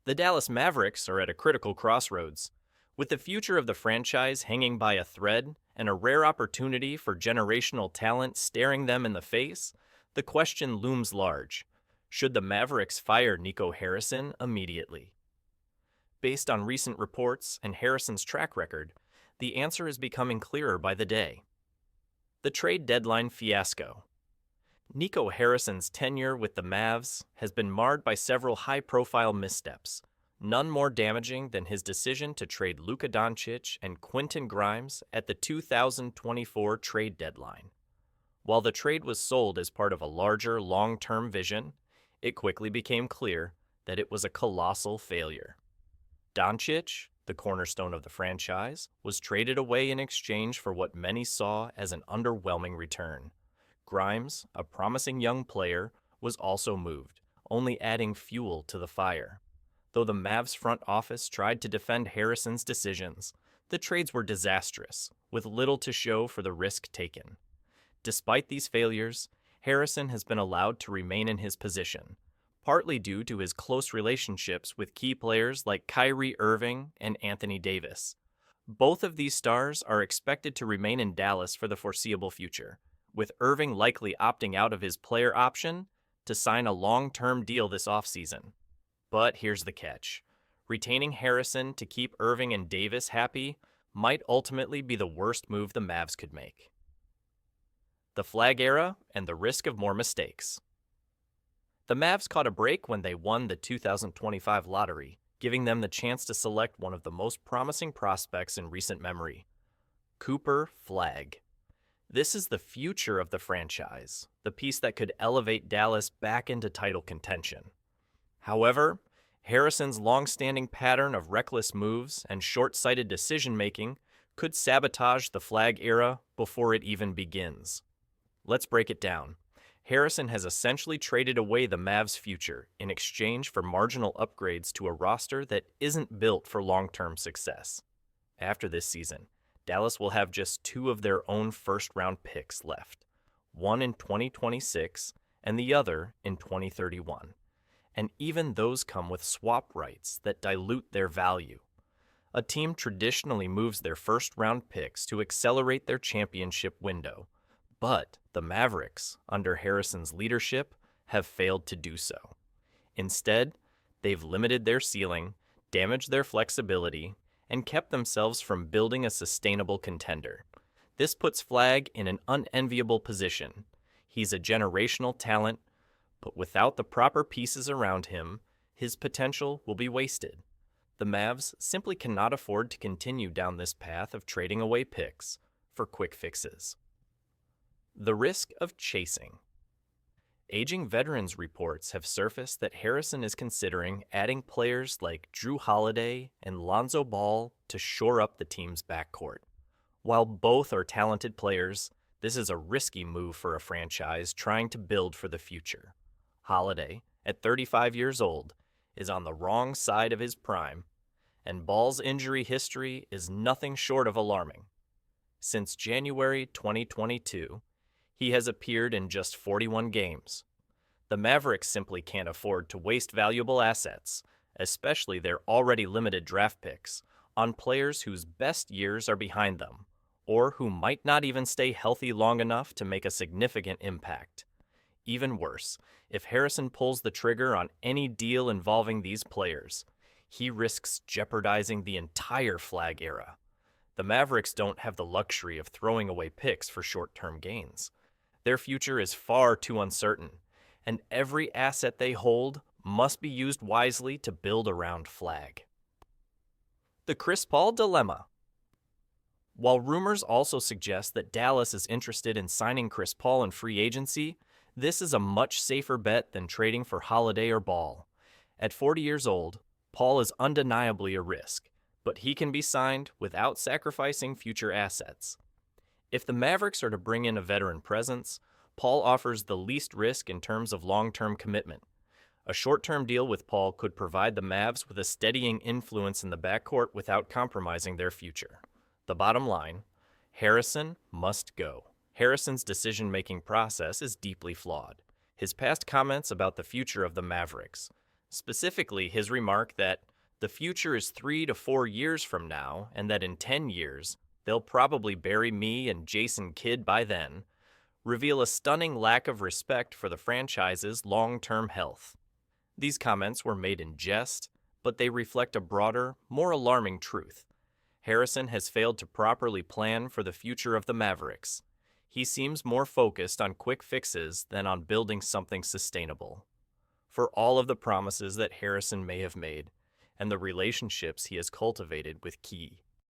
The Dallas Mavericks are at a critical crossroads. With the future of the franchise hanging by a thread and a rare opportunity for generational talent staring them in the face, the question looms large. Should the Mavericks fire Nico Harrison immediately? Based on recent reports and Harrison's track record, the answer is becoming clearer by the day. The trade deadline fiasco. Nico Harrison's tenure with the Mavs has been marred by several high-profile missteps, none more damaging than his decision to trade Luka Doncic and Quentin Grimes at the 2024 trade deadline. While the trade was sold as part of a larger long-term vision, it quickly became clear that it was a colossal failure. Doncic, the cornerstone of the franchise, was traded away in exchange for what many saw as an underwhelming return. Grimes, a promising young player, was also moved, only adding fuel to the fire. Though the Mavs front office tried to defend Harrison's decisions, the trades were disastrous, with little to show for the risk taken. Despite these failures, Harrison has been allowed to remain in his position, partly due to his close relationships with key players like Kyrie Irving and Anthony Davis. Both of these stars are expected to remain in Dallas for the foreseeable future, with Irving likely opting out of his player option to sign a long-term deal this offseason. But here's the catch. Retaining Harrison to keep Irving and Davis happy might ultimately be the worst move the Mavs could make. The Flagg era and the risk of more mistakes. The Mavs caught a break when they won the 2025 lottery, giving them the chance to select one of the most promising prospects in recent memory, Cooper Flagg. This is the future of the franchise, the piece that could elevate Dallas back into title contention. However, Harrison's long-standing pattern of reckless moves and short-sighted decision-making could sabotage the Flagg era before it even begins. Let's break it down. Harrison has essentially traded away the Mavs' future in exchange for marginal upgrades to a roster that isn't built for long-term success. After this season, Dallas will have just two of their own first-round picks left, one in 2026 and the other in 2031. And even those come with swap rights that dilute their value. A team traditionally moves their first-round picks to accelerate their championship window, but the Mavericks, under Harrison's leadership, have failed to do so. Instead, they've limited their ceiling, damaged their flexibility, and kept themselves from building a sustainable contender. This puts Flagg in an unenviable position. He's a generational talent, but without the proper pieces around him, his potential will be wasted. The Mavs simply cannot afford to continue down this path of trading away picks for quick fixes. The risk of chasing. Aging veterans reports have surfaced that Harrison is considering adding players like Jrue Holiday and Lonzo Ball to shore up the team's backcourt. While both are talented players, this is a risky move for a franchise trying to build for the future. Holiday, at 35 years old, is on the wrong side of his prime, and Ball's injury history is nothing short of alarming. Since January 2022, he has appeared in just 41 games. The Mavericks simply can't afford to waste valuable assets, especially their already limited draft picks, on players whose best years are behind them, or who might not even stay healthy long enough to make a significant impact. Even worse, if Harrison pulls the trigger on any deal involving these players, he risks jeopardizing the entire Flagg era. The Mavericks don't have the luxury of throwing away picks for short-term gains. Their future is far too uncertain, and every asset they hold must be used wisely to build around Flagg. The Chris Paul dilemma. While rumors also suggest that Dallas is interested in signing Chris Paul in free agency, this is a much safer bet than trading for Holiday or Ball. At 40 years old, Paul is undeniably a risk, but he can be signed without sacrificing future assets. If the Mavericks are to bring in a veteran presence, Paul offers the least risk in terms of long-term commitment. A short-term deal with Paul could provide the Mavs with a steadying influence in the backcourt without compromising their future. The bottom line, Harrison must go. Harrison's decision-making process is deeply flawed. His past comments about the future of the Mavericks, Specifically, his remark that the future is 3 to 4 years from now, and that in 10 years, they'll probably bury me and Jason Kidd by then, reveal a stunning lack of respect for the franchise's long-term health. These comments were made in jest, but they reflect a broader, more alarming truth. Harrison has failed to properly plan for the future of the Mavericks. He seems more focused on quick fixes than on building something sustainable. For all of the promises that Harrison may have made, and the relationships he has cultivated with key